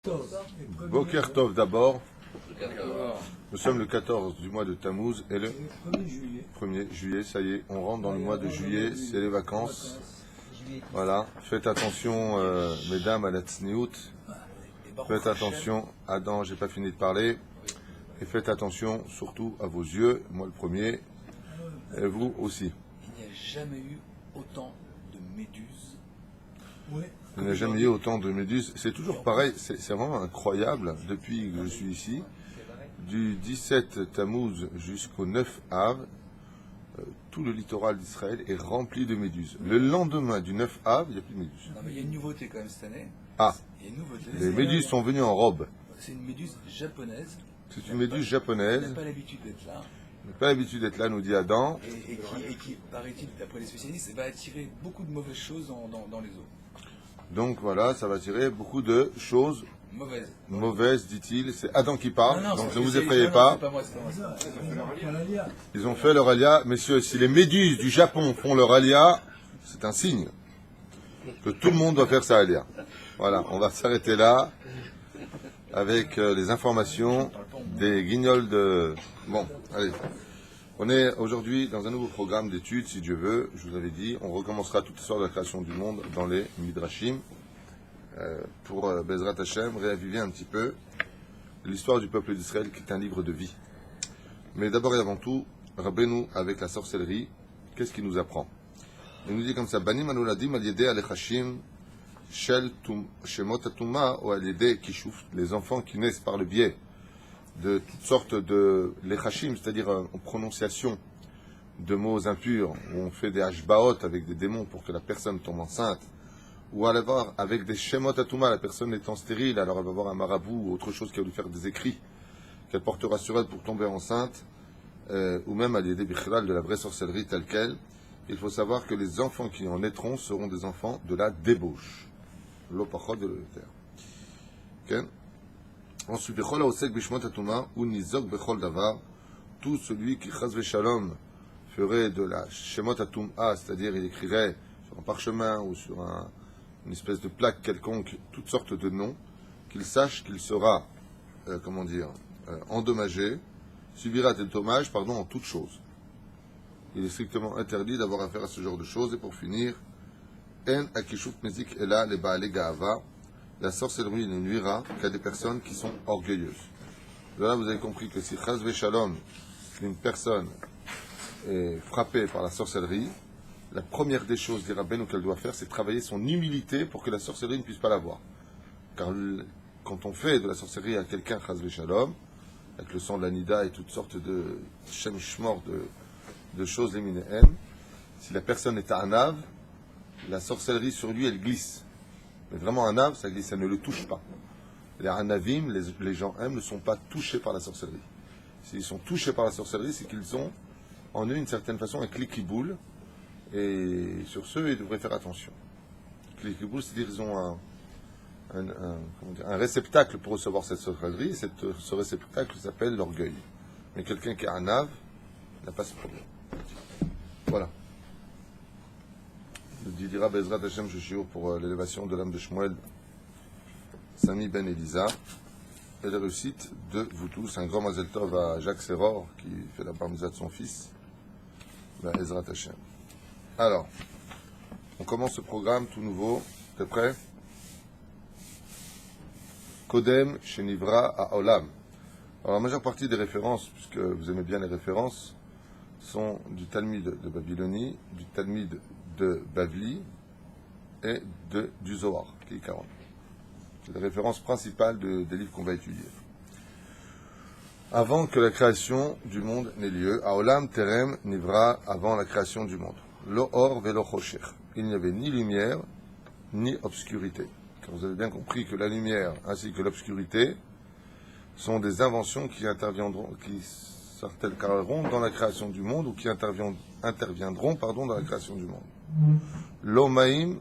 Boker Tov d'abord. Nous sommes le 14 du mois de Tammuz et le 1er juillet. Ça y est, on rentre dans le mois de juillet, c'est les vacances. Voilà, faites attention, mesdames, à la tsniout. Faites attention, Adam, j'ai pas fini de parler. Et faites attention surtout à vos yeux, moi le premier, et vous aussi. Il n'y a jamais eu autant de méduses. Il n'y a jamais eu autant de méduses. C'est toujours pareil, c'est vraiment incroyable depuis que je suis ici. Du 17 Tammuz jusqu'au 9 Av, tout le littoral d'Israël est rempli de méduses. Le lendemain du 9 Av, il n'y a plus de méduses. Non, mais il y a une nouveauté quand même cette année. Ah, Il y a une nouveauté. les méduses sont venues en robe. C'est une méduse japonaise. C'est une méduse Elle japonaise. n'a pas l'habitude d'être là. Elle n'a pas l'habitude d'être là, nous dit Adam. Et qui, paraît-il, d'après les spécialistes, va attirer beaucoup de mauvaises choses dans les eaux. Donc voilà, ça va tirer beaucoup de choses mauvaises, dit-il. C'est Adam qui parle, donc ne vous effrayez pas. C'est pas moi, c'est pas moi. Ils ont fait leur alia. Messieurs, si les méduses du Japon font leur alia, c'est un signe que tout le monde doit faire sa alia. Voilà, on va s'arrêter là avec les informations des guignols de... Bon, allez. On est aujourd'hui dans un nouveau programme d'études, si Dieu veut. Je vous avais dit, on recommencera toute l'histoire de la création du monde dans les Midrashim pour Bezrat Hashem, réaviver un petit peu l'histoire du peuple d'Israël qui est un livre de vie. Mais d'abord et avant tout, Rabbeinu avec la sorcellerie, qu'est-ce qu'il nous apprend? Il nous dit comme ça, Banim anuladim al-yedei al-echashim shel shemot atuma ou al-yedei kishuf, les enfants qui naissent par le biais de toutes sortes de lechashim, c'est-à-dire en prononciation de mots impurs, où on fait des hashbaot avec des démons pour que la personne tombe enceinte, ou alors avec des shemot atuma, la personne étant stérile, alors elle va voir un marabout ou autre chose qui va lui faire des écrits qu'elle portera sur elle pour tomber enceinte, ou même à l'idée bichlal de la vraie sorcellerie telle qu'elle. Il faut savoir que les enfants qui en naîtront seront des enfants de la débauche, l'opachot de l'Éther. Ensuite, bechol haosek bishmot atuma ou nizok bechol davar, tout celui qui chas veshalom ferait de la shemot atuma, c'est-à-dire il écrirait sur un parchemin ou sur une espèce de plaque quelconque toutes sortes de noms, qu'il sache qu'il sera, endommagé, subira des dommages, en toutes choses. Il est strictement interdit d'avoir affaire à ce genre de choses. Et pour finir, en akishuf mezik ela le baale gaava, la sorcellerie ne nuira qu'à des personnes qui sont orgueilleuses. Là, vous avez compris que si chas veshalom, une personne est frappée par la sorcellerie, la première des choses, dit Rabbeinu, qu'elle doit faire, c'est travailler son humilité pour que la sorcellerie ne puisse pas l'avoir. Car quand on fait de la sorcellerie à quelqu'un, chas veshalom, avec le sang de l'anida et toutes sortes de shem shmor, de choses liminéennes, si la personne est un ave, la sorcellerie sur lui, elle glisse. Mais vraiment un ave, ça glisse, ça ne le touche pas. Les anavim, les gens aiment, ne sont pas touchés par la sorcellerie. S'ils sont touchés par la sorcellerie, c'est qu'ils ont en eux, d'une certaine façon, un clic-qui-boule, et sur ce, ils devraient faire attention. Clic-qui-boule, c'est-à-dire qu'ils ont un réceptacle pour recevoir cette sorcellerie, ce réceptacle s'appelle l'orgueil. Mais quelqu'un qui a un ave n'a pas ce problème. Voilà. Le dira Bezrat Hashem Shishur pour l'élévation de l'âme de Shmuel, Sami Ben Elisa, et la réussite de vous tous. Un grand Mazel Tov à Jacques Serror qui fait la bar mitzvah de son fils, Bezrat Hashem. Alors, on commence ce programme tout nouveau. T'es prêt? Kodem Shenivra à Olam. Alors, la majeure partie des références, puisque vous aimez bien les références, sont du Talmud de Babylonie, du Talmud de Bavli et du Zohar, qui est 40. C'est les références principales des livres qu'on va étudier. Avant que la création du monde n'ait lieu, Aolam Terem Nivra, avant la création du monde. Lo or velo chosher. Il n'y avait ni lumière, ni obscurité. Car vous avez bien compris que la lumière ainsi que l'obscurité sont des inventions qui interviendront dans la création du monde ou qui interviendront dans la création du monde. L'omaim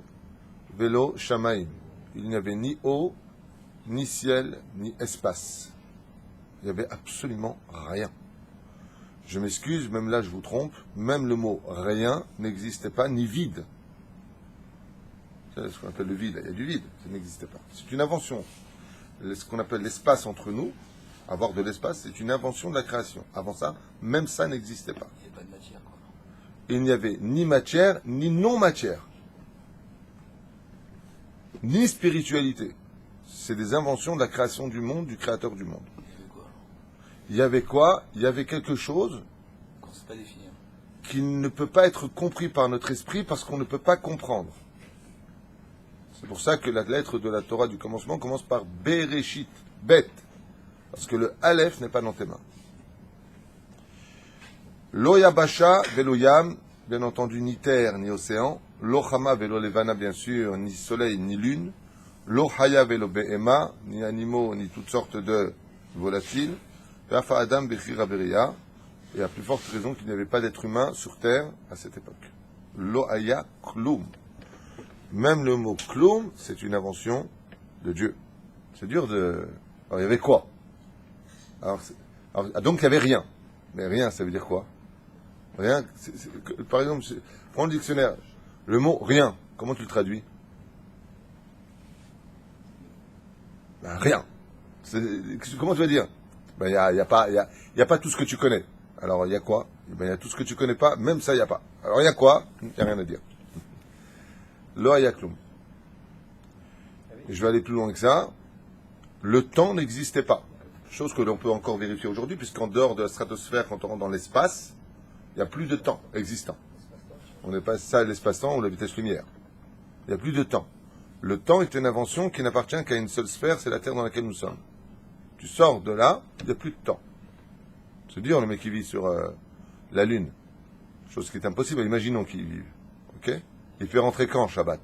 velo shamaim. Il n'y avait ni eau, ni ciel, ni espace. Il n'y avait absolument rien. Je m'excuse, même là je vous trompe, même le mot rien n'existait pas, ni vide. C'est ce qu'on appelle le vide, il y a du vide, ça n'existait pas. C'est une invention. ce qu'on appelle l'espace entre nous, avoir de l'espace, c'est une invention de la création. Avant ça, même ça n'existait pas. Il n'y a pas de matière, quoi. Il n'y avait ni matière, ni non-matière. Ni spiritualité. C'est des inventions de la création du monde, du créateur du monde. Il y avait quoi, alors? Il y avait quelque chose Qu'on ne sait pas définir. qui ne peut pas être compris par notre esprit parce qu'on ne peut pas comprendre. C'est pour ça que la lettre de la Torah du commencement commence par Bereshit, bête. Parce que le Aleph n'est pas dans tes mains. Lo Yabasha velo Yam, bien entendu, ni terre ni océan. Lo Chama velo Levana, bien sûr, ni soleil ni lune. Lo Haya velo Be'ema, ni animaux ni toutes sortes de volatiles. Ve'afa Adam bechira beria. Et à plus forte raison qu'il n'y avait pas d'être humain sur terre à cette époque. Lo Haya Klum. Même le mot Klum, c'est une invention de Dieu. C'est dur de... Alors, il y avait quoi? Donc, il n'y avait rien. Mais rien, ça veut dire quoi? Rien, par exemple, prends le dictionnaire. Le mot rien, comment tu le traduis? Ben, rien. Comment tu vas dire? Ben, il y a pas tout ce que tu connais. Alors, il y a quoi? Ben, il y a tout ce que tu connais pas, même ça, il n'y a pas. Alors, il y a quoi? Il n'y a rien à dire. Lo Hayaklum. Et je vais aller plus loin que ça. Le temps n'existait pas. Chose que l'on peut encore vérifier aujourd'hui, puisqu'en dehors de la stratosphère, quand on rentre dans l'espace, il n'y a plus de temps existant. On n'est pas ça l'espace-temps ou la vitesse lumière. Il n'y a plus de temps. Le temps est une invention qui n'appartient qu'à une seule sphère, c'est la Terre dans laquelle nous sommes. Tu sors de là, il n'y a plus de temps. C'est dur le mec qui vit sur la Lune. Chose qui est impossible, imaginons qu'il y vive. Ok? Il fait rentrer quand, Shabbat?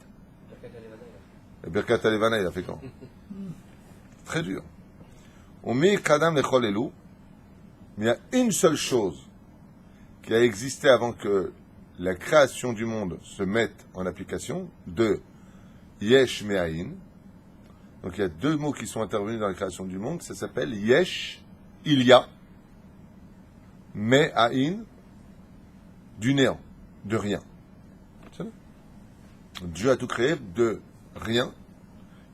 Et Birkat Alevana, il a fait quand? Très dur. On met Kadam Lechol Elou, mais il y a une seule chose qui a existé avant que la création du monde se mette en application, de Yesh Me'ahin. Donc il y a deux mots qui sont intervenus dans la création du monde, ça s'appelle Yesh, il y a, Me'ahin, du néant, de rien. Dieu a tout créé de rien.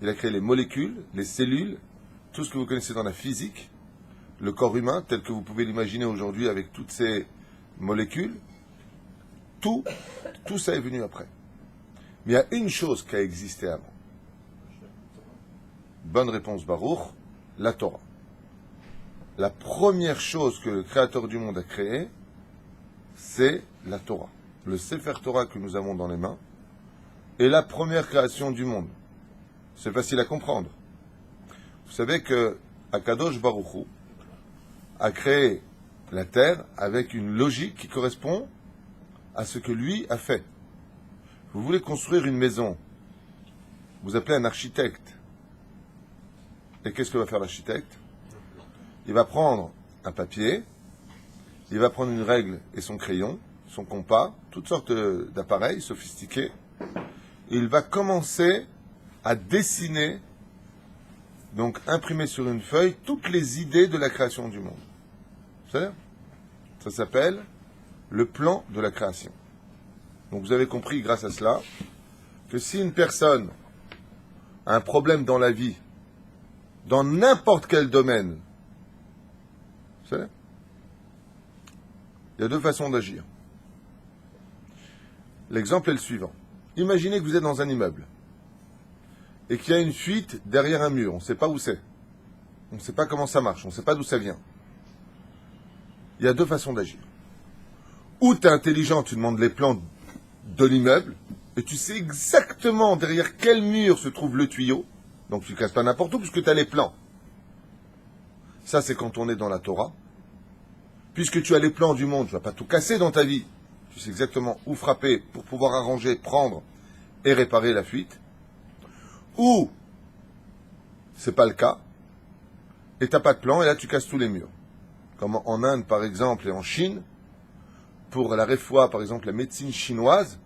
Il a créé les molécules, les cellules, tout ce que vous connaissez dans la physique, le corps humain, tel que vous pouvez l'imaginer aujourd'hui avec toutes ces molécules. Tout ça est venu après. Mais il y a une chose qui a existé avant. Bonne réponse, Baruch, la Torah. La première chose que le Créateur du monde a créée, c'est la Torah. Le Sefer Torah que nous avons dans les mains est la première création du monde. C'est facile à comprendre. Vous savez que Akadosh Baruch Hu a créé la terre avec une logique qui correspond à ce que lui a fait. Vous voulez construire une maison, vous appelez un architecte. Et qu'est-ce que va faire l'architecte? Il va prendre un papier, il va prendre une règle et son crayon, son compas, toutes sortes d'appareils sophistiqués, et il va commencer à dessiner, donc imprimer sur une feuille, toutes les idées de la création du monde. Vous savez? Ça s'appelle le plan de la création. Donc vous avez compris, grâce à cela, que si une personne a un problème dans la vie, dans n'importe quel domaine, vous savez, il y a deux façons d'agir. L'exemple est le suivant. Imaginez que vous êtes dans un immeuble et qu'il y a une fuite derrière un mur. On ne sait pas où c'est. On ne sait pas comment ça marche. On ne sait pas d'où ça vient. Il y a deux façons d'agir. Ou tu es intelligent, tu demandes les plans de l'immeuble et tu sais exactement derrière quel mur se trouve le tuyau. Donc tu ne casses pas n'importe où puisque tu as les plans. Ça, c'est quand on est dans la Torah. Puisque tu as les plans du monde, tu ne vas pas tout casser dans ta vie. Tu sais exactement où frapper pour pouvoir arranger, prendre et réparer la fuite. Ou c'est pas le cas et tu n'as pas de plan et là tu casses tous les murs. Comme en Inde par exemple et en Chine, pour la réfoua, par exemple la médecine chinoise,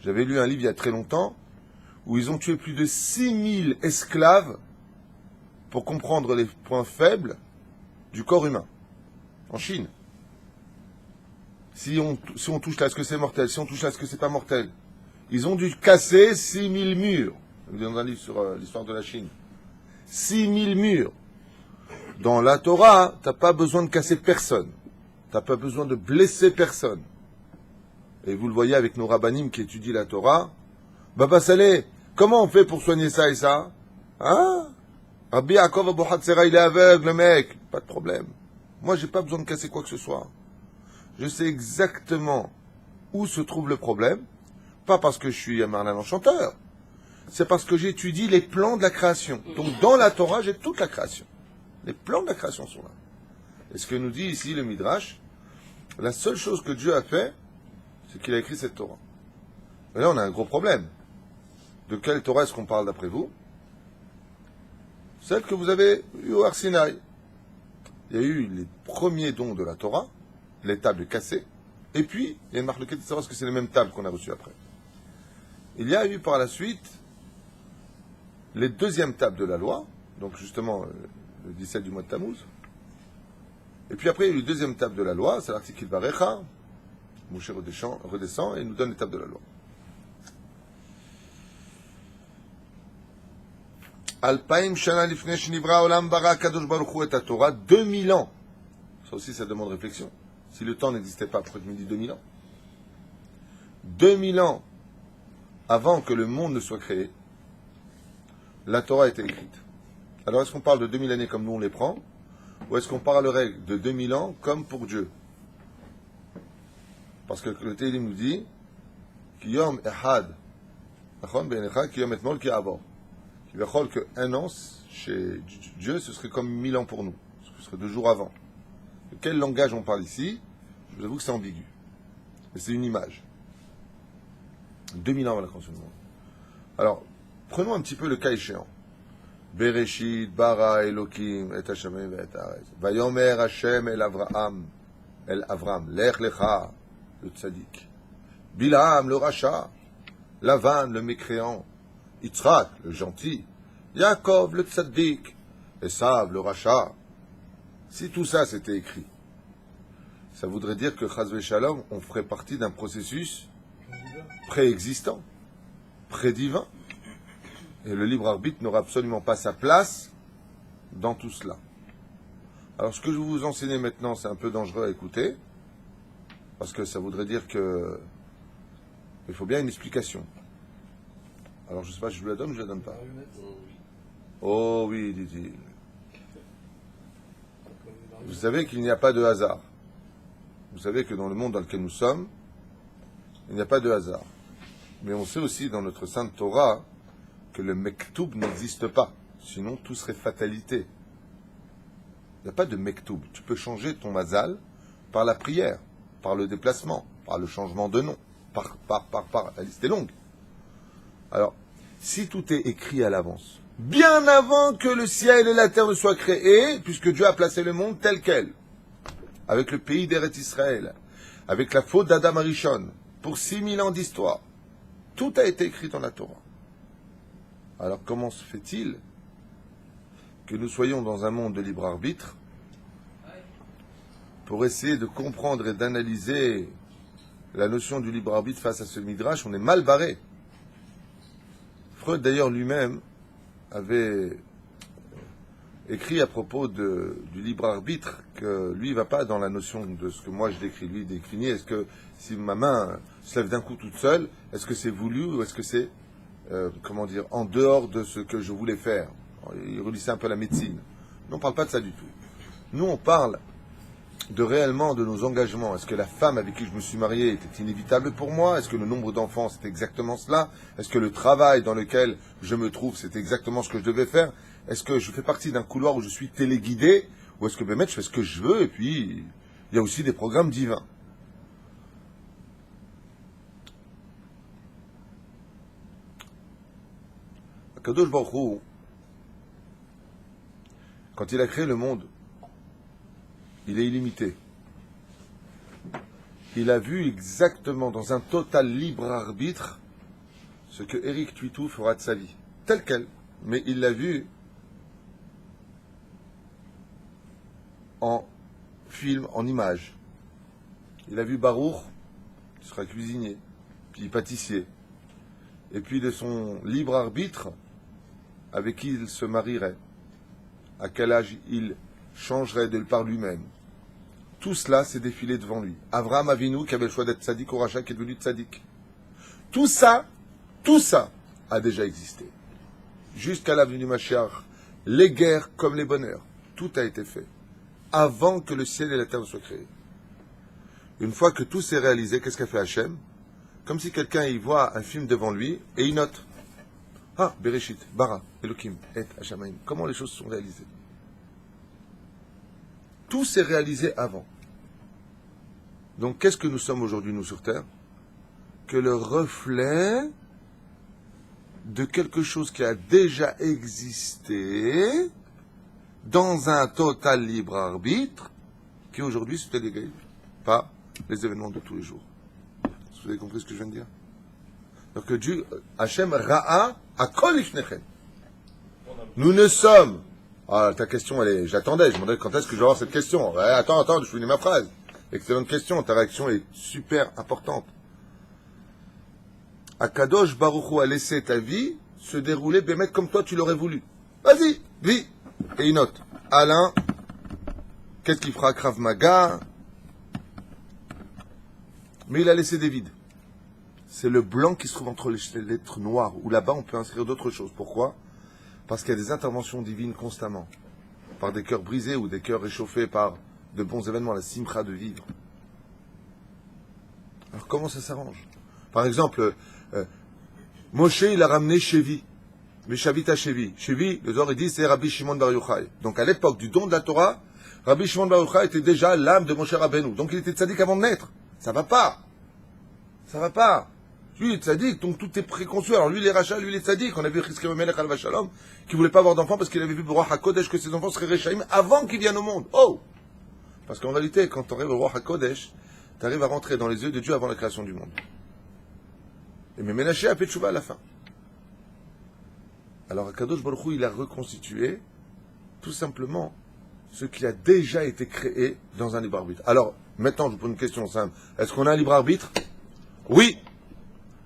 j'avais lu un livre il y a très longtemps où ils ont tué plus de 6000 esclaves pour comprendre les points faibles du corps humain. En Chine. Si on touche là, est-ce que c'est mortel? Si on touche là, est-ce que c'est pas mortel? Ils ont dû casser 6000 murs. Dans un livre sur l'histoire de la Chine. 6000 murs. Dans la Torah, tu n'as pas besoin de casser personne. Tu n'as pas besoin de blesser personne. Et vous le voyez avec nos rabbinim qui étudient la Torah. Baba Saleh, comment on fait pour soigner ça et ça? Hein? Rabbi Yaakov Abu Hatzera, il est aveugle, le mec. Pas de problème. Moi, j'ai pas besoin de casser quoi que ce soit. Je sais exactement où se trouve le problème. Pas parce que je suis un Merlin enchanteur. C'est parce que j'étudie les plans de la création. Donc, dans la Torah, j'ai toute la création. Les plans de la création sont là. Et ce que nous dit ici le Midrash, la seule chose que Dieu a fait, c'est qu'il a écrit cette Torah. Mais là, on a un gros problème. De quelle Torah est-ce qu'on parle d'après vous? Celle que vous avez eue au Har Sinaï. Il y a eu les premiers dons de la Torah, les tables cassées, et puis, il y a une marque de savoir que c'est les mêmes tables qu'on a reçues après. Il y a eu par la suite les deuxièmes tables de la loi, donc justement le 17 du mois de Tammuz. Et puis après, il y a eu le deuxième table de la loi, c'est l'article Varecha. Moshe redescend et nous donne les tables de la loi. Alpaim shana lifnei shenivra olam bara kadosh baruch hu et Torah, 2000 ans. Ça aussi, ça demande réflexion. Si le temps n'existait pas, pourquoi tu me dis 2000 ans? 2000 ans avant que le monde ne soit créé, la Torah a été écrite. Alors, est-ce qu'on parle de 2000 années comme nous on les prend, ou est-ce qu'on parlerait de 2000 ans comme pour Dieu? Parce que le Télim nous dit Kiyom Ehad, Kiyom Etmol Ki Avor. Il va croire qu'un an chez Dieu, ce serait comme 1000 ans pour nous. Ce serait 2 jours avant. De quel langage on parle ici? Je vous avoue que c'est ambigu. Mais c'est une image. 2000 ans avant la création du monde. Alors, prenons un petit peu le cas échéant. Bereshit, bara, Elokim, et Hashem, et Haaretz. Vayomer Hashem el Avram, lech lecha, le tzaddik. Bilam, le rachat. Lavan, le mécréant. Yitzhak, le gentil. Yaakov, le tzaddik. Esav, le rachat. Si tout ça c'était écrit, ça voudrait dire que Chas v'Shalom, on ferait partie d'un processus préexistant, prédivin. Et le libre arbitre n'aura absolument pas sa place dans tout cela. Alors ce que je vais vous enseigner maintenant, c'est un peu dangereux à écouter, parce que ça voudrait dire que il faut bien une explication. Alors je ne sais pas si je vous la donne ou je ne la donne pas. Oh oui, dit-il. Vous savez qu'il n'y a pas de hasard. Vous savez que dans le monde dans lequel nous sommes, il n'y a pas de hasard. Mais on sait aussi dans notre Sainte Torah que le mektoub n'existe pas. Sinon, tout serait fatalité. Il n'y a pas de mektoub. Tu peux changer ton mazal par la prière, par le déplacement, par le changement de nom, par. La liste est longue. Alors, si tout est écrit à l'avance, bien avant que le ciel et la terre ne soient créés, puisque Dieu a placé le monde tel quel, avec le pays d'Eretz Israël, avec la faute d'Adam Arishon, pour 6000 ans d'histoire, tout a été écrit dans la Torah. Alors comment se fait-il que nous soyons dans un monde de libre arbitre pour essayer de comprendre et d'analyser la notion du libre arbitre face à ce midrash? On est mal barré. Freud d'ailleurs lui-même avait écrit à propos du libre arbitre que lui ne va pas dans la notion de ce que moi je décris. Lui décrit, est-ce que si ma main se lève d'un coup toute seule, est-ce que c'est voulu ou est-ce que c'est en dehors de ce que je voulais faire? Il relissait un peu la médecine. Nous on ne parle pas de ça du tout. Nous on parle de réellement de nos engagements. Est-ce que la femme avec qui je me suis marié était inévitable pour moi? Est-ce que le nombre d'enfants c'est exactement cela? Est-ce que le travail dans lequel je me trouve c'est exactement ce que je devais faire? Est-ce que je fais partie d'un couloir où je suis téléguidé? Ou est-ce que je fais ce que je veux et puis il y a aussi des programmes divins? Kadosh Baruch Hu, quand il a créé le monde, il est illimité. Il a vu exactement dans un total libre arbitre ce que Éric Tuitou fera de sa vie, tel quel. Mais il l'a vu en film, en image. Il a vu Baruch, qui sera cuisinier, puis pâtissier. Et puis de son libre arbitre, avec qui il se marierait. à quel âge il changerait de par lui-même. Tout cela s'est défilé devant lui. Avraham Avinu, qui avait le choix d'être tzaddik ou rachat, qui est devenu tzaddik. Tout ça a déjà existé. Jusqu'à l'avenue du Mashiach, les guerres comme les bonheurs, tout a été fait. Avant que le ciel et la terre ne soient créés. Une fois que tout s'est réalisé, qu'est-ce qu'a fait Hachem? Comme si quelqu'un y voit un film devant lui et il note. Ah, Bereshit, Bara, Elohim, Et, Hashamaim. Comment les choses sont réalisées? Tout s'est réalisé avant. Donc, qu'est-ce que nous sommes aujourd'hui, nous, sur Terre? Que le reflet de quelque chose qui a déjà existé dans un total libre arbitre qui aujourd'hui se fait dégager par les événements de tous les jours. Vous avez compris ce que je viens de dire? Donc que Dieu, Hachem Ra'a Akol Ifnechem. Nous ne sommes... Ah, ta question, elle est... J'attendais, je me demandais quand est-ce que je vais avoir cette question. Ouais, attends, je finis ma phrase. Excellente question, ta réaction est super importante. Akadosh Baruch Hu a laissé ta vie se dérouler, bémet comme toi tu l'aurais voulu. Vas-y, vis. Et il note. Alain, qu'est-ce qu'il fera? Krav Maga. Mais il a laissé des vides. C'est le blanc qui se trouve entre les lettres noires, où là-bas on peut inscrire d'autres choses. Pourquoi? Parce qu'il y a des interventions divines constamment, par des cœurs brisés ou des cœurs réchauffés par de bons événements, la simcha de vivre. Alors comment ça s'arrange? Par exemple, Moshe il a ramené Chevi, mais Shavita Chevi. Chevi, le Zohar dit c'est Rabbi Shimon Bar Yochai. Donc à l'époque du don de la Torah, Rabbi Shimon Bar Yochai était déjà l'âme de Moshe Rabbeinu. Donc il était tzaddik avant de naître. Ça va pas. Ça va pas. Lui, il est tzaddik, donc tout est préconçu. Alors lui, il est rachat, lui, il est tzaddik. On a vu Chizkiyahu Melech Alav Shalom, qui voulait pas avoir d'enfants parce qu'il avait vu le Roi HaKodesh que ses enfants seraient Rechaim avant qu'ils viennent au monde. Oh! Parce qu'en réalité, quand tu arrives au Roi HaKodesh, tu arrives à rentrer dans les yeux de Dieu avant la création du monde. Et mais Ménaché a fait tchouva à la fin. Alors Akadosh Baruch Hu, il a reconstitué tout simplement ce qui a déjà été créé dans un libre arbitre. Alors, maintenant, je vous pose une question simple. Est-ce qu'on a un libre arbitre? Oui.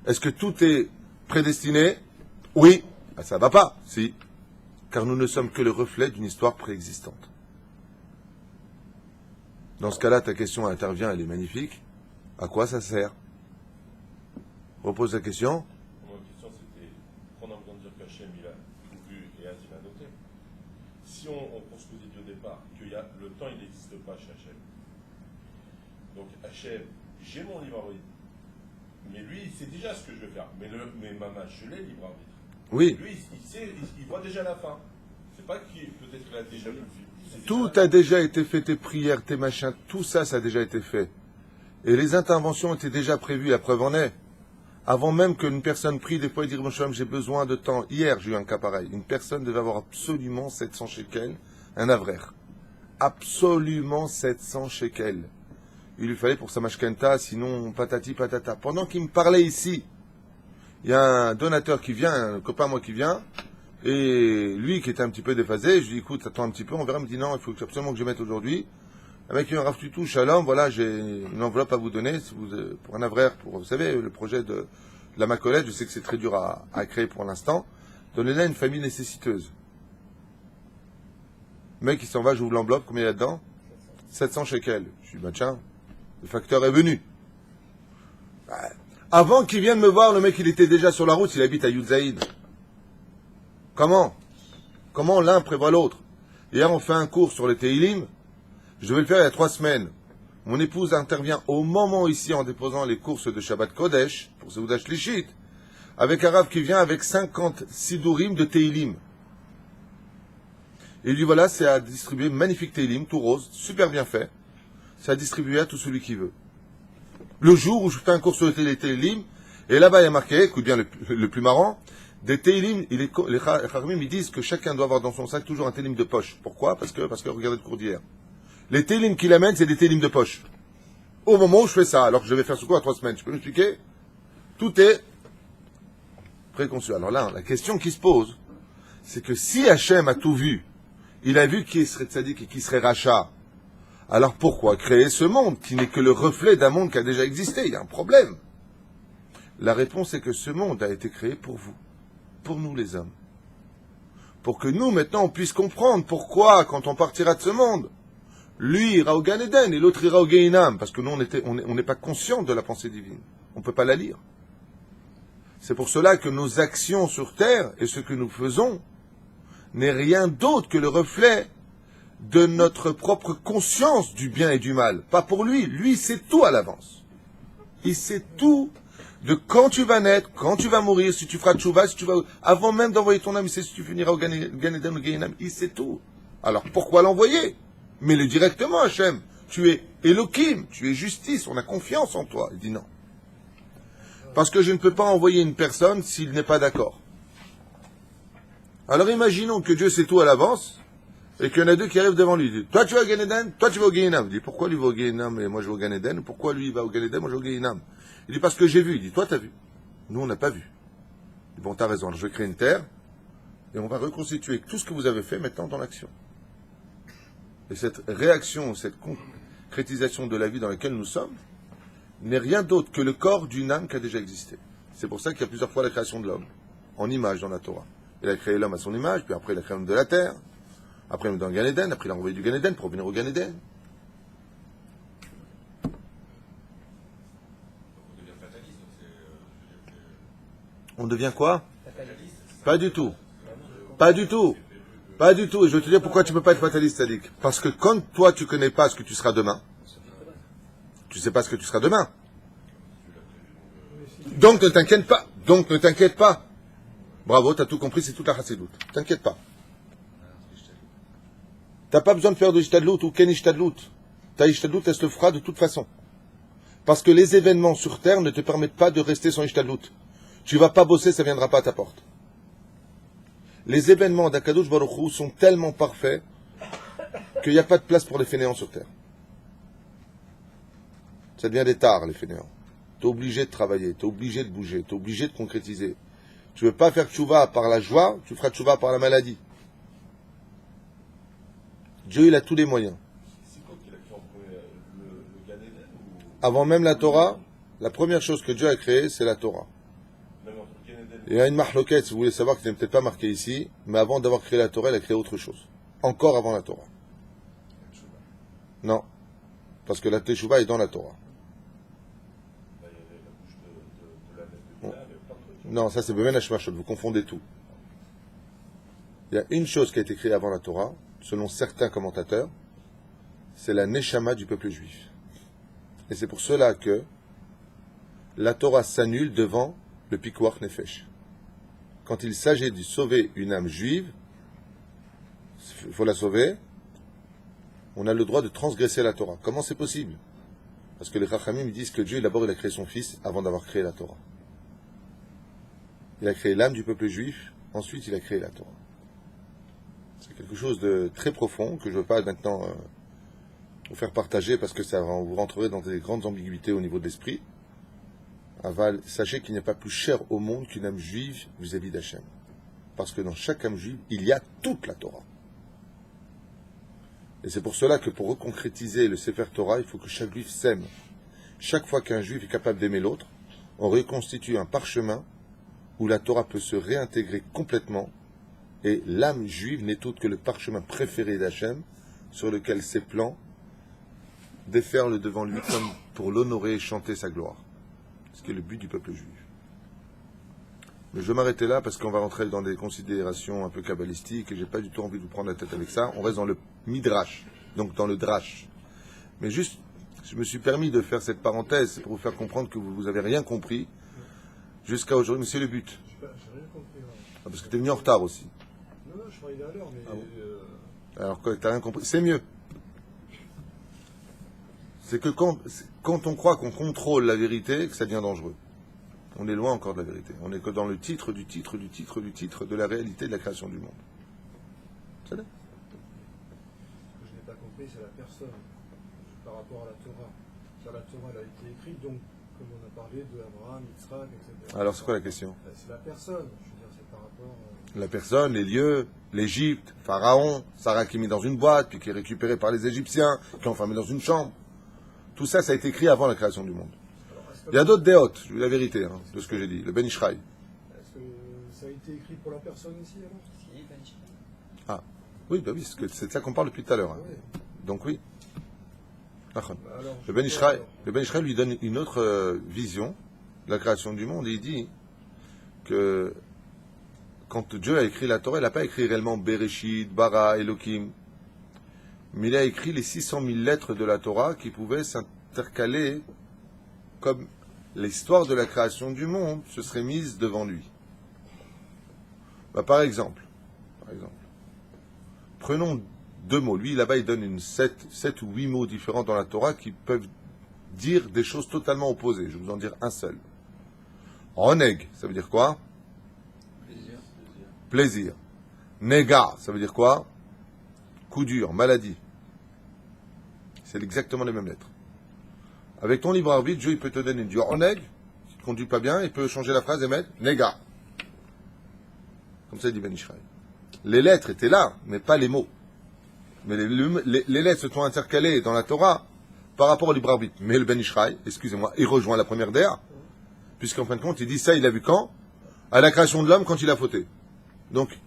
Est-ce que tout est prédestiné? Oui. Ben, ça va pas, si. Car nous ne sommes que le reflet d'une histoire préexistante. Dans ce cas-là, ta question intervient, elle est magnifique. À quoi ça sert? Repose la question. Ma question, c'était prendre en compte de dire qu'Hachem, il a tout vu et il a noté. Si on postposait au départ que le temps, il n'existe pas chez Hachem. Donc Hachem, j'ai mon libre arbitre. Mais lui, il sait déjà ce que je vais faire. Mais maman, je l'ai libre arbitre. Oui. Lui, il sait, il voit déjà la fin. C'est pas qu'il peut-être qu'il a déjà vu le film. Tout a déjà été fait, tes prières, tes machins, tout ça, ça a déjà été fait. Et les interventions étaient déjà prévues, la preuve en est. Avant même qu'une personne prie, des fois, il dit, mon cher, j'ai besoin de temps. Hier, j'ai eu un cas pareil. Une personne devait avoir absolument 700 shekels, un avraire. Absolument 700 shekels. Il lui fallait pour sa mashkenta, sinon patati patata. Pendant qu'il me parlait ici, il y a un donateur qui vient, un copain moi qui vient, et lui qui était un petit peu déphasé, je lui dis écoute, attends un petit peu, on verra, il me dit non, il faut absolument que je mette aujourd'hui. Un mec qui me rafle tout, shalom, voilà, j'ai une enveloppe à vous donner, pour un avraire, pour, vous savez, le projet de la Macolette, je sais que c'est très dur à créer pour l'instant, donnez-la à une famille nécessiteuse. Le mec il s'en va, j'ouvre l'enveloppe, combien il y a dedans? 700 shekels. Je dis bah tiens, le facteur est venu. Avant qu'il vienne me voir, le mec il était déjà sur la route, il habite à Youdzaïd. Comment l'un prévoit l'autre? Hier on fait un cours sur les Teilim, je devais le faire il y a 3 semaines. Mon épouse intervient au moment ici en déposant les courses de Shabbat Kodesh, pour Seudah Shlishit, avec un rav qui vient avec 50 sidourim de Teilim. Et il dit voilà, c'est à distribuer, magnifique Teilim, tout rose, super bien fait. C'est à distribuer à tout celui qui veut. Le jour où je fais un cours sur les Teilim, et là-bas il y a marqué, écoute bien le plus marrant, des Teilim, les Chachamim ils disent que chacun doit avoir dans son sac toujours un Teilim de poche. Pourquoi? Parce que regardez le cours d'hier. Les Teilim qu'il amène, c'est des Teilim de poche. Au moment où je fais ça, alors que je vais faire ce cours à 3 semaines, tu peux m'expliquer? Tout est préconçu. Alors là, la question qui se pose, c'est que si Hachem a tout vu, il a vu qui serait tzaddik et qui serait rachat, alors pourquoi créer ce monde qui n'est que le reflet d'un monde qui a déjà existé? Il y a un problème. La réponse est que ce monde a été créé pour vous, pour nous les hommes, pour que nous, maintenant, on puisse comprendre pourquoi, quand on partira de ce monde, lui ira au Gan Eden et l'autre ira au Gehinam, parce que nous, on n'est pas conscient de la pensée divine. On ne peut pas la lire. C'est pour cela que nos actions sur terre et ce que nous faisons n'est rien d'autre que le reflet de notre propre conscience du bien et du mal. Pas pour lui. Lui, il sait tout à l'avance. Il sait tout de quand tu vas naître, quand tu vas mourir, si tu feras tchouva, si tu vas... Avant même d'envoyer ton âme, il sait si tu finiras au Gan Eden ou Gehinam. Il sait tout. Alors, pourquoi l'envoyer? Mets-le directement, Hachem. Tu es Elohim, tu es justice, on a confiance en toi. Il dit non. Parce que je ne peux pas envoyer une personne s'il n'est pas d'accord. Alors imaginons que Dieu sait tout à l'avance, et qu'il y en a deux qui arrivent devant lui. Il dit, toi tu vas au Gan Eden, toi tu vas au Gehinam. Il dit, pourquoi lui va au Gehinam et moi je vais au Gan Eden? Pourquoi lui va au Gan Eden, moi je vais au Gehinam? Il dit, parce que j'ai vu. Il dit, toi t'as vu. Nous on n'a pas vu. Il dit, bon t'as raison, alors je vais créer une terre, et on va reconstituer tout ce que vous avez fait maintenant dans l'action. Et cette réaction, cette concrétisation de la vie dans laquelle nous sommes, n'est rien d'autre que le corps d'une âme qui a déjà existé. C'est pour ça qu'il y a plusieurs fois la création de l'homme, en image dans la Torah. Il a créé l'homme à son image, puis après il a créé l'homme de la terre, après il est dans le Gan Eden, après il a envoyé du Gan Eden pour venir au Gan Eden. On devient quoi? Pas du tout. Pas du tout. Pas du tout. Et je vais te dire pourquoi tu ne peux pas être fataliste, Sadik. Parce que quand toi tu ne connais pas ce que tu seras demain, tu ne sais pas ce que tu seras demain. Donc ne t'inquiète pas. Donc ne t'inquiète pas. Bravo, tu as tout compris, c'est toute la chassidoute. T'inquiète pas. T'as pas besoin de faire de ishtadlout ou ken ishtadlout. Ta ishtadlout, elle se le fera de toute façon. Parce que les événements sur terre ne te permettent pas de rester sans ishtadlout. Tu vas pas bosser, ça viendra pas à ta porte. Les événements d'Akadosh Baruch Hu sont tellement parfaits qu'il n'y a pas de place pour les fainéants sur terre. Ça devient des tares, les fainéants. Tu es obligé de travailler, tu es obligé de bouger, tu es obligé de concrétiser. Tu ne veux pas faire tchouva par la joie, tu feras tchouva par la maladie. Dieu, il a tous les moyens. C'est quoi qu'il a créé en premier, le Gan Eden ou... Avant même la Torah, la première chose que Dieu a créée, c'est la Torah. Même entre Gan Eden Il y a une mahloquette, si vous voulez savoir, qui n'est peut-être pas marquée ici, mais avant d'avoir créé la Torah, il a créé autre chose. Encore avant la Torah. Non. Parce que la Teshuvah est dans la Torah. il y avait la bouche de la nef de Bina, il y avait plein de trucs. Non, ça c'est Bemen Hashmashot, vous confondez tout. Il y a une chose qui a été créée avant la Torah, selon certains commentateurs, c'est la Neshama du peuple juif. Et c'est pour cela que la Torah s'annule devant le Pikuach Nefesh. Quand il s'agit de sauver une âme juive, il faut la sauver, on a le droit de transgresser la Torah. Comment c'est possible? Parce que les Chachamim disent que Dieu, d'abord, il a créé son fils avant d'avoir créé la Torah. Il a créé l'âme du peuple juif, ensuite il a créé la Torah. C'est quelque chose de très profond que je ne veux pas maintenant vous faire partager parce que ça vous rentrerait dans des grandes ambiguïtés au niveau de l'esprit. Aval, sachez qu'il n'y a pas plus cher au monde qu'une âme juive vis-à-vis d'Hachem. Parce que dans chaque âme juive, il y a toute la Torah. Et c'est pour cela que pour reconcrétiser le Sefer Torah, il faut que chaque juif s'aime. Chaque fois qu'un juif est capable d'aimer l'autre, on reconstitue un parchemin où la Torah peut se réintégrer complètement. Et l'âme juive n'est autre que le parchemin préféré d'Hachem, sur lequel ses plans déferlent devant lui comme pour l'honorer et chanter sa gloire. Ce qui est le but du peuple juif. Mais je vais m'arrêter là parce qu'on va rentrer dans des considérations un peu kabbalistiques et j'ai pas du tout envie de vous prendre la tête avec ça. On reste dans le midrash, donc dans le drash. Mais juste, je me suis permis de faire cette parenthèse pour vous faire comprendre que vous n'avez rien compris jusqu'à aujourd'hui, mais c'est le but. J'ai rien compris. Ouais. Parce que tu es venu en retard aussi. Non, je crois qu'il est à l'heure, mais... Ah bon. Alors que tu n'as rien compris, c'est mieux. C'est que quand on croit qu'on contrôle la vérité, que ça devient dangereux. On est loin encore de la vérité. On est que dans le titre du titre du titre du titre de la réalité de la création du monde. C'est là. Ce que je n'ai pas compris, c'est la personne par rapport à la Torah. Car la Torah elle a été écrite, donc, comme on a parlé de Abraham, Yitzhak, etc. Alors c'est quoi la question? C'est la personne. Je veux dire, c'est par rapport... La personne, les lieux, l'Égypte, Pharaon, Sarah qui est mis dans une boîte, puis qui est récupérée par les Égyptiens, qui est enfermée dans une chambre. Tout ça, ça a été écrit avant la création du monde. Il y a d'autres déotes, je dis la vérité de ce que j'ai dit, le Ben Ishraï. Est-ce que ça a été écrit pour la personne ici, alors? Ah, oui, bah oui, c'est de ça qu'on parle depuis tout à l'heure. Hein. Ouais. Donc oui. Alors, Le Ben Israël lui donne une autre vision de la création du monde et il dit que quand Dieu a écrit la Torah, il n'a pas écrit réellement Bereshit, Bara, Elohim, mais il a écrit les 600 000 lettres de la Torah qui pouvaient s'intercaler comme l'histoire de la création du monde se serait mise devant lui. Bah, par exemple, prenons 2 mots. Lui, là-bas, il donne 7 ou 8 mots différents dans la Torah qui peuvent dire des choses totalement opposées. Je vais vous en dire un seul. Oneg, ça veut dire quoi? Plaisir. Nega, ça veut dire quoi? Coup dur, maladie. C'est exactement les mêmes lettres. Avec ton libre arbitre, Dieu il peut te donner du oneg, si tu ne conduis pas bien, il peut changer la phrase et mettre nega. Comme ça, il dit Ben Israël. Les lettres étaient là, mais pas les mots. Mais les lettres se sont intercalées dans la Torah par rapport au libre arbitre. Mais le Ben Israël, excusez-moi, il rejoint la première d'ère, puisqu'en fin de compte, il dit ça, il a vu quand? À la création de l'homme, quand il a fauté. Donc,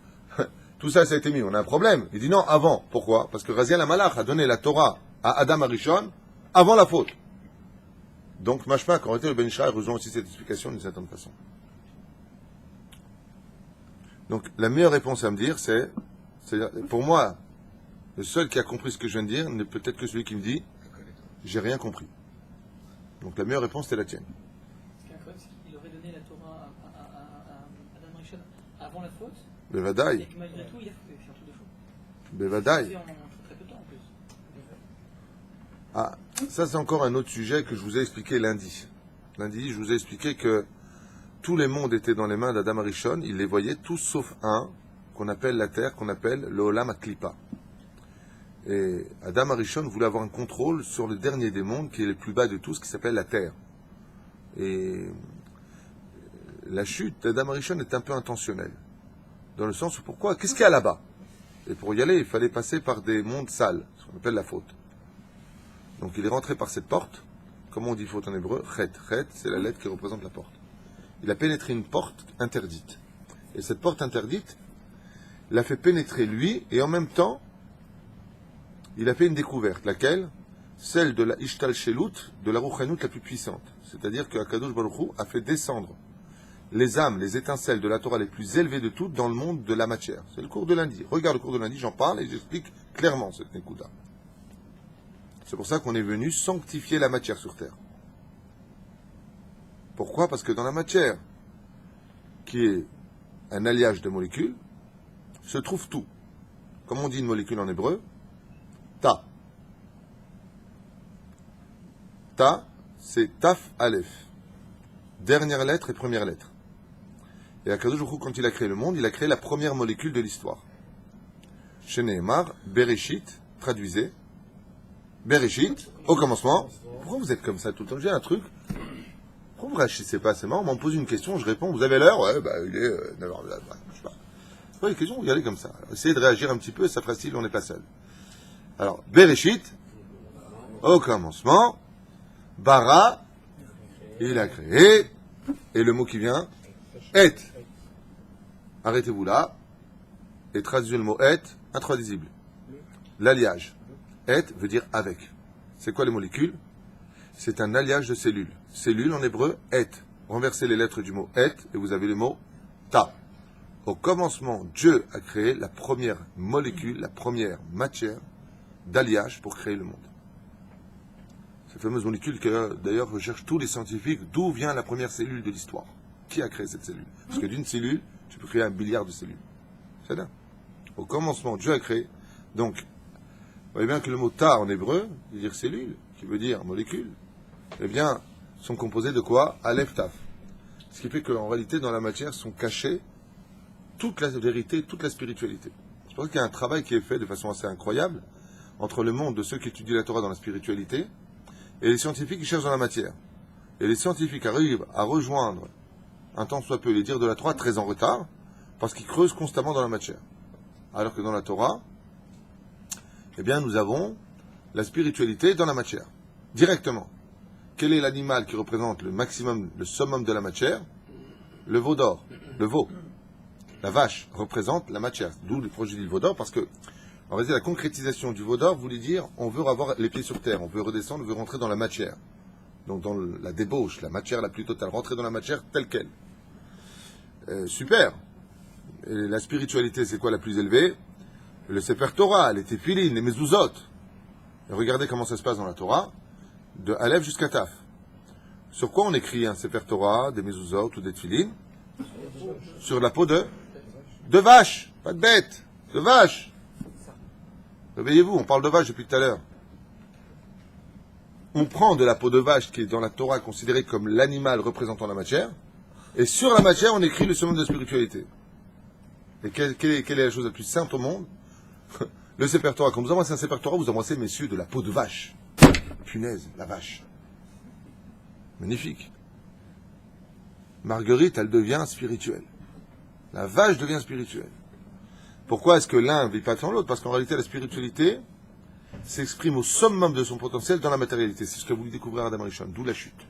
tout ça, ça a été mis. On a un problème. Il dit non, avant. Pourquoi? Parce que Raziel Amalach a donné la Torah à Adam Arishon avant la faute. Donc, mashma, qu'en réalité, le Ben Israël rejoint aussi cette explication d'une certaine façon. Donc, la meilleure réponse à me dire, c'est pour moi, le seul qui a compris ce que je viens de dire n'est peut-être que celui qui me dit j'ai rien compris. Donc, la meilleure réponse, c'est la tienne. Ce qui est incroyable, c'est qu'il aurait donné la Torah à Adam Rishon avant la faute, et Bevadaï. que malgré tout, il a fauté. C'est un truc de fou. Bevadaï. C'est en très peu de temps en plus. Ah, ça c'est encore un autre sujet que je vous ai expliqué lundi. Lundi, je vous ai expliqué que tous les mondes étaient dans les mains d'Adam Arishon, il les voyait tous sauf un, qu'on appelle la terre, qu'on appelle le Olam HaKlipa. Et Adam Arishon voulait avoir un contrôle sur le dernier des mondes, qui est le plus bas de tous, qui s'appelle la terre. Et la chute d'Adam Arishon est un peu intentionnelle. Dans le sens où pourquoi? Qu'est-ce qu'il y a là-bas? Et pour y aller, il fallait passer par des mondes sales, ce qu'on appelle la faute. Donc il est rentré par cette porte. Comment on dit faute en hébreu? Chet. Chet, c'est la lettre qui représente la porte. Il a pénétré une porte interdite. Et cette porte interdite l'a fait pénétrer lui, et en même temps, il a fait une découverte. Laquelle? Celle de la Ishtal Shelut, de la Ruchanout la plus puissante. C'est-à-dire que Akadosh Baruch Hu a fait descendre les âmes, les étincelles de la Torah les plus élevées de toutes dans le monde de la matière. C'est le cours de lundi. Regarde le cours de lundi, j'en parle et j'explique clairement cette Nekuda. C'est pour ça qu'on est venu sanctifier la matière sur Terre. Pourquoi? Parce que dans la matière, qui est un alliage de molécules, se trouve tout. Comme on dit une molécule en hébreu, ta. Ta, c'est taf aleph. Dernière lettre et première lettre. Et Akadosh Baruch Hu, quand il a créé le monde, il a créé la première molécule de l'histoire. Chez Nehemar, Bereshit, traduisez. Bereshit, au commencement. Pourquoi vous êtes comme ça tout le temps? J'ai un truc. Pourquoi vous ne réagissez pas? C'est marrant, on me pose une question, je réponds, vous avez l'heure? Ouais, il est 9h, je sais pas. C'est pas une question, vous y allez comme ça. Alors, essayez de réagir un petit peu, ça fera style, on n'est pas seul. Alors, Bereshit, au commencement, Bara, il a créé, et le mot qui vient, et. Arrêtez-vous là, et traduisez le mot et, intraduisible. L'alliage. Et veut dire avec. C'est quoi les molécules? C'est un alliage de cellules. Cellule en hébreu, et. Renversez les lettres du mot et, et vous avez le mot ta. Au commencement, Dieu a créé la première molécule, la première matière d'alliage pour créer le monde. Cette fameuse molécule que d'ailleurs recherchent tous les scientifiques, d'où vient la première cellule de l'histoire? Qui a créé cette cellule? Parce que d'une cellule, tu peux créer 1 milliard de cellules. C'est là. Au commencement, Dieu a créé. Donc, vous voyez bien que le mot ta en hébreu, qui veut dire cellule, qui veut dire molécule, eh bien, sont composés de quoi? Aleph Taf. Ce qui fait qu'en réalité, dans la matière, sont cachés toute la vérité, toute la spiritualité. Je pense qu'il y a un travail qui est fait de façon assez incroyable entre le monde de ceux qui étudient la Torah dans la spiritualité et les scientifiques qui cherchent dans la matière. Et les scientifiques arrivent à rejoindre, un tant soit peu, les dires de la Torah très en retard, parce qu'ils creusent constamment dans la matière. Alors que dans la Torah, eh bien, nous avons la spiritualité dans la matière, directement. Quel est l'animal qui représente le maximum, le summum de la matière? Le veau d'or, le veau. La vache représente la matière, d'où le projet du veau d'or, parce que, en réalité, la concrétisation du veau d'or voulait dire, on veut avoir les pieds sur terre, on veut redescendre, on veut rentrer dans la matière. Donc dans la débauche, la matière la plus totale, rentrer dans la matière telle qu'elle. Super. Et la spiritualité, c'est quoi la plus élevée? Le Sefer Torah, les Tefilin, les Mezuzot. Et regardez comment ça se passe dans la Torah, de Aleph jusqu'à Taf. Sur quoi on écrit un Sefer Torah, des Mezuzot ou des Tefilin? Sur la peau de vache, pas de bête, de vache. Réveillez-vous, on parle de vache depuis tout à l'heure. On prend de la peau de vache qui est dans la Torah considérée comme l'animal représentant la matière, et sur la matière on écrit le summum de la spiritualité. Et quelle est la chose la plus sainte au monde? Le Sefer Torah. Quand vous embrassez un Sefer Torah, vous embrassez, messieurs, de la peau de vache. Punaise, la vache. Magnifique. Marguerite, elle devient spirituelle. La vache devient spirituelle. Pourquoi est-ce que l'un ne vit pas sans l'autre? Parce qu'en réalité, la spiritualité s'exprime au summum de son potentiel dans la matérialité. C'est ce que voulait découvrir Adam Rishon, d'où la chute.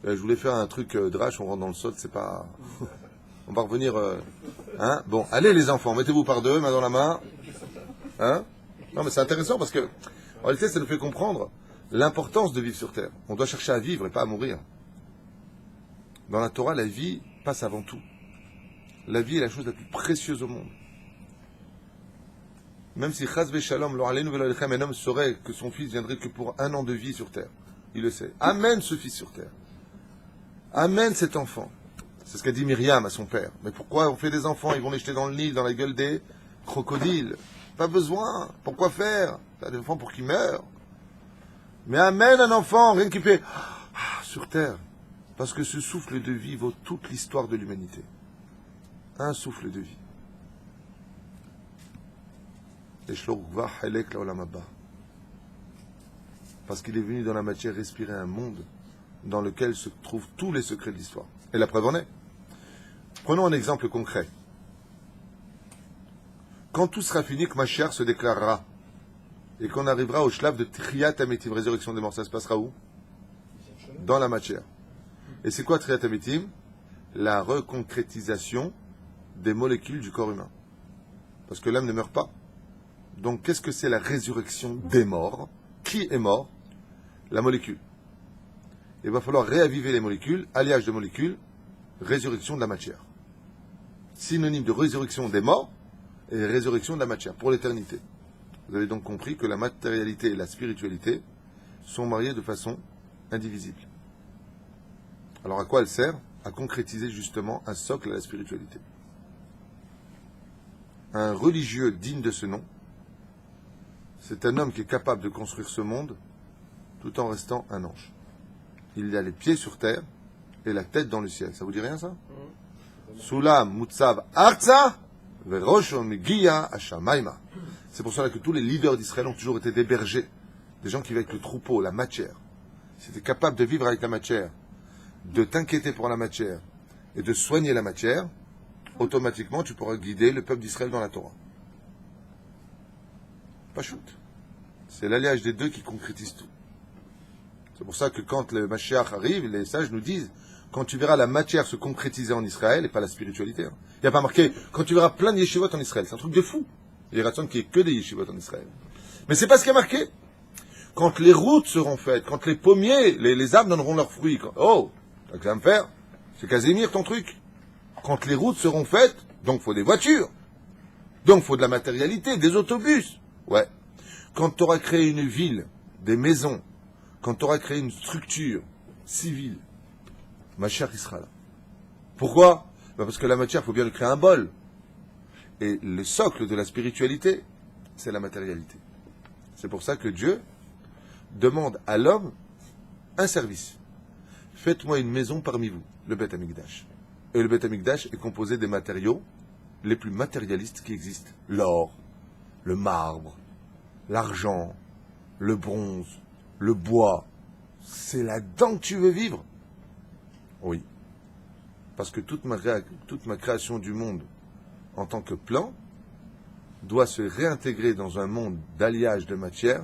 Je voulais faire un truc drache, on rentre dans le sol, c'est pas... On va revenir... Hein? Bon, allez les enfants, mettez-vous par deux, main dans la main. Hein? Non mais c'est intéressant parce que, en réalité, ça nous fait comprendre l'importance de vivre sur Terre. On doit chercher à vivre et pas à mourir. Dans la Torah, la vie passe avant tout. La vie est la chose la plus précieuse au monde. Même si Chaz Veshalom, un homme saurait que son fils viendrait que pour 1 an de vie sur Terre. Il le sait. Amène ce fils sur Terre. Amène cet enfant. C'est ce qu'a dit Myriam à son père. Mais pourquoi on fait des enfants? Ils vont les jeter dans le Nil, dans la gueule des crocodiles. Pas besoin. Pourquoi faire? T'as des enfants pour qu'ils meurent. Mais amène un enfant, rien qui fait sur Terre. Parce que ce souffle de vie vaut toute l'histoire de l'humanité. Un souffle de vie. Parce qu'il est venu dans la matière respirer un monde dans lequel se trouvent tous les secrets de l'histoire. Et la preuve en est. Prenons un exemple concret. Quand tout sera fini, que Mashiach se déclarera, et qu'on arrivera au shlav de Triyat Ametim, résurrection des morts, ça se passera où? Dans la matière. Et c'est quoi Triyat Ametim? La reconcrétisation des molécules du corps humain. Parce que l'âme ne meurt pas. Donc qu'est-ce que c'est la résurrection des morts? Qui est mort? La molécule. Il va falloir réaviver les molécules, alliage de molécules, résurrection de la matière. Synonyme de résurrection des morts et résurrection de la matière, pour l'éternité. Vous avez donc compris que la matérialité et la spiritualité sont mariées de façon indivisible. Alors à quoi elle sert? À concrétiser justement un socle à la spiritualité. Un religieux digne de ce nom, c'est un homme qui est capable de construire ce monde tout en restant un ange. Il a les pieds sur terre et la tête dans le ciel. Ça vous dit rien, ça? Sulam mutzav arza veroshon megiya hashamayma. C'est pour cela que tous les leaders d'Israël ont toujours été des bergers, des gens qui vivaient avec le troupeau, la matière. Si tu es capable de vivre avec la matière, de t'inquiéter pour la matière et de soigner la matière, automatiquement tu pourras guider le peuple d'Israël dans la Torah. Pas shoot. C'est l'alliage des deux qui concrétise tout. C'est pour ça que quand le Mashiach arrive, les sages nous disent, quand tu verras la matière se concrétiser en Israël, et pas la spiritualité, hein. Il n'y a pas marqué, quand tu verras plein de yeshivot en Israël, c'est un truc de fou. Il y a raison qu'il n'y ait que des yeshivot en Israël. Mais c'est pas ce qui est marqué. Quand les routes seront faites, quand les pommiers, les arbres donneront leurs fruits, t'as que ça à me faire, c'est Casimir ton truc. Quand les routes seront faites, donc il faut des voitures. Donc il faut de la matérialité, des autobus. Ouais. Quand tu auras créé une ville, des maisons, quand tu auras créé une structure civile, Mashiach il sera là. Pourquoi? Parce que la matière, il faut bien lui créer un bol. Et le socle de la spiritualité, c'est la matérialité. C'est pour ça que Dieu demande à l'homme un service. Faites-moi une maison parmi vous, le Beth Amikdash. Et le Beth Amikdash est composé des matériaux les plus matérialistes qui existent. L'or, le marbre, l'argent, le bronze, le bois. C'est là-dedans que tu veux vivre? Oui. Parce que toute ma création du monde en tant que plan doit se réintégrer dans un monde d'alliage de matière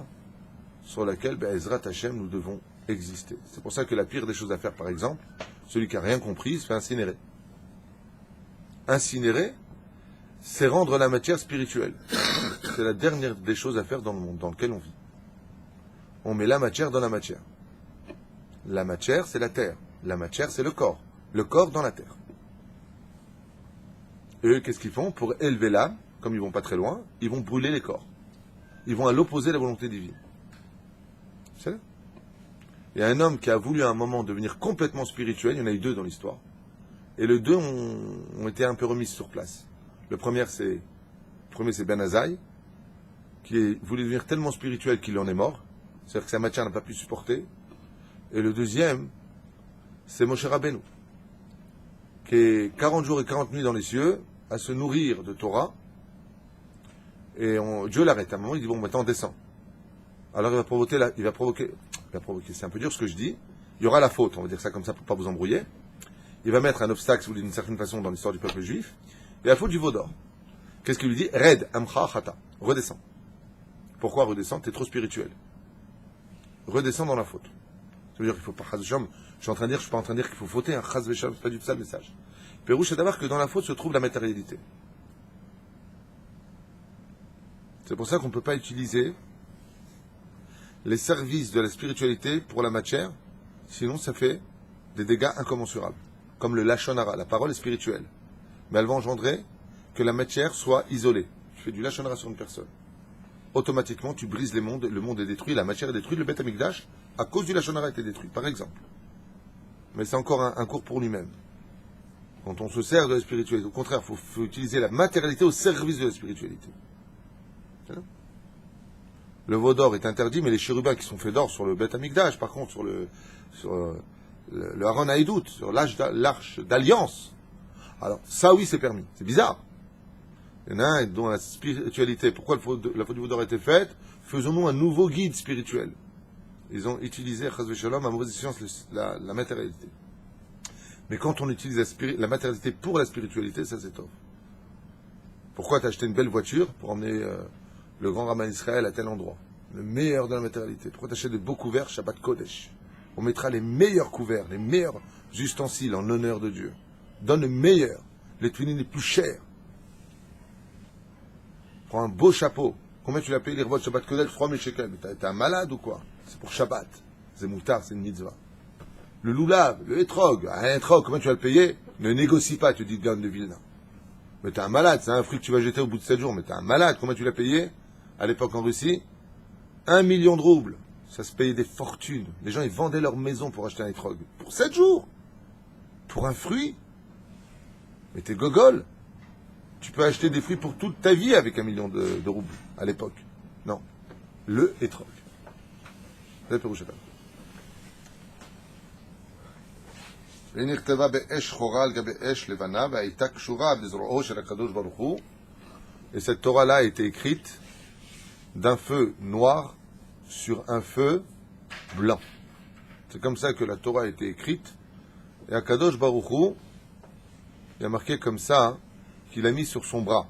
sur laquelle, Ezrat Hashem, nous devons exister. C'est pour ça que la pire des choses à faire, par exemple, celui qui n'a rien compris, il se fait incinérer. incinérer, c'est rendre la matière spirituelle. C'est la dernière des choses à faire dans le monde dans lequel on vit. On met la matière dans la matière. La matière, c'est la terre. La matière, c'est le corps. Le corps dans la terre. Et eux, qu'est-ce qu'ils font? Pour élever l'âme, comme ils vont pas très loin, ils vont brûler les corps. Ils vont à l'opposé de la volonté divine. C'est ça? Il y a un homme qui a voulu à un moment devenir complètement spirituel, il y en a eu deux dans l'histoire. Et les deux ont été un peu remis sur place. Le premier, c'est Ben Azaï, qui voulait devenir tellement spirituel qu'il en est mort. C'est-à-dire que sa matière n'a pas pu supporter. Et le deuxième, c'est Moshe Rabbeinu, qui est 40 jours et 40 nuits dans les cieux, à se nourrir de Torah. Et Dieu l'arrête. À un moment, il dit, bon, maintenant, descend. Alors, il va provoquer, c'est un peu dur ce que je dis. Il y aura la faute, on va dire ça comme ça pour pas vous embrouiller. Il va mettre un obstacle, d'une certaine façon, dans l'histoire du peuple juif. Et la faute du veau d'or. Qu'est-ce qu'il lui dit? Red, amcha, chata. Redescends. Pourquoi redescends? T'es trop spirituel. Redescends dans la faute. Ça veut dire qu'il faut pas, je suis pas en train de dire qu'il faut fauter, un chaz vesham, c'est pas du tout ça le message. Pérouche, c'est d'avoir que dans la faute se trouve la matérialité. C'est pour ça qu'on ne peut pas utiliser les services de la spiritualité pour la matière, sinon ça fait des dégâts incommensurables. Comme le lachon hara, la parole est spirituelle, mais elle va engendrer que la matière soit isolée. Tu fais du lachon hara sur une personne. Automatiquement, tu brises les mondes, le monde est détruit, la matière est détruite, le Beth Amikdash, à cause du lachon hara, a été détruit, par exemple. Mais c'est encore un cours pour lui-même. Quand on se sert de la spiritualité, au contraire, il faut utiliser la matérialité au service de la spiritualité. Le veau d'or est interdit, mais les chérubins qui sont faits d'or sur le Beth Amikdash, par contre, sur le Haron Haïdout, sur l'arche d'alliance, alors ça oui c'est permis. C'est bizarre. Il y en a un dont la spiritualité, pourquoi la faute du veau d'or a été faite? Faisons-nous un nouveau guide spirituel. Ils ont utilisé, chas v'shalom, à mauvaise science, la matérialité. Mais quand on utilise la matérialité pour la spiritualité, ça c'est top. Pourquoi t'as acheté une belle voiture pour emmener le grand Rabbin Israël à tel endroit? Le meilleur de la matérialité. Pourquoi t'achètes des beaux couverts Shabbat Kodesh? On mettra les meilleurs couverts, les meilleurs ustensiles en honneur de Dieu. Donne le meilleur, les tuiles les plus chers. Prends un beau chapeau. Combien tu l'as payé les revots de Shabbat Kodesh? 3000 shekels. Mais t'es un malade ou quoi? C'est pour Shabbat. C'est moutard, c'est une mitzvah. Le loulav, le hétrog. Un hétrog, combien tu vas le payer? Ne négocie pas, tu dis Gaon de Vilna. Mais t'es un malade, c'est un fruit que tu vas jeter au bout de 7 jours. Mais t'es un malade, combien tu l'as payé? À l'époque en Russie, 1 million de roubles. Ça se payait des fortunes. Les gens, ils vendaient leur maison pour acheter un hétrog. Pour 7 jours. Pour un fruit. Mais t'es gogol. Tu peux acheter des fruits pour toute ta vie avec 1 million de roubles à l'époque. Non. Le hétrog. C'est le Pérouche. Et cette Torah-là a été écrite d'un feu noir sur un feu blanc. C'est comme ça que la Torah a été écrite. Et Akadosh Baruch Hu, il a marqué comme ça, qu'il a mis sur son bras.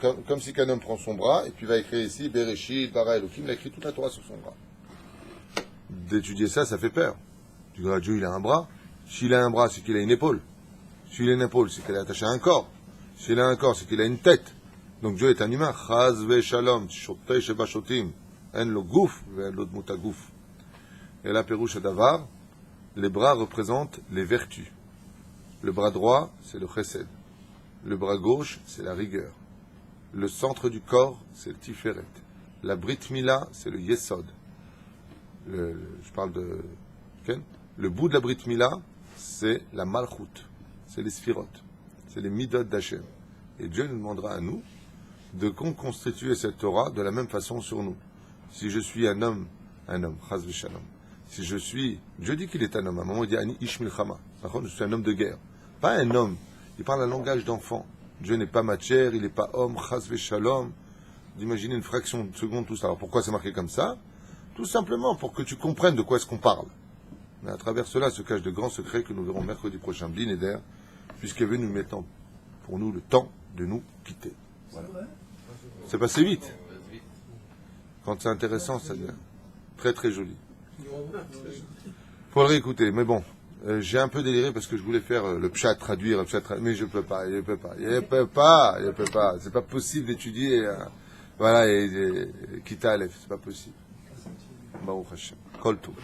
Comme si qu'un homme prend son bras, et puis va écrire ici, Bereshit, Bara Elohim, il a écrit toute la Torah sur son bras. D'étudier ça, ça fait peur. Tu dis, Dieu, il a un bras. S'il a un bras, c'est qu'il a une épaule. S'il a une épaule, c'est qu'il est attaché à un corps. S'il a un corps, c'est qu'il a une tête. Donc Dieu est un humain. Chaz ve shalom, shotei sheba shotim. En lo gouf, ve en lo dmuta gouf. Et là, Pérouche Davar, les bras représentent les vertus. Le bras droit, c'est le chesed. Le bras gauche, c'est la rigueur. Le centre du corps, c'est le tiferet. La brit mila, c'est le yesod. Je parle de... Le bout de la brit mila, c'est la malchut. C'est les sphirot. C'est les midot d'Hachem. Et Dieu nous demandera à nous de constituer cette Torah de la même façon sur nous. Si je suis un homme, chas v'shalom. Si je suis... Dieu dit qu'il est un homme. À un moment, il dit Ani ish milchama. Par contre, je suis un homme de guerre. Pas un homme. Il parle un langage d'enfant. Dieu n'est pas matière, il n'est pas homme, chas v'shalom. D'imaginer une fraction de seconde, tout ça. Alors pourquoi c'est marqué comme ça? Tout simplement pour que tu comprennes de quoi est-ce qu'on parle. Mais à travers cela se cachent de grands secrets que nous verrons mercredi prochain, Blinéder, puisqu'il veut nous mettre pour nous le temps de nous quitter. Voilà. C'est passé vite. Quand c'est intéressant, ça devient très très joli. Faut le réécouter, mais bon. J'ai un peu déliré parce que je voulais faire le pshat, traduire, mais je peux pas, c'est pas possible d'étudier, voilà, et Kita Aleph, c'est pas possible. Baruch Hashem. Kol Tov.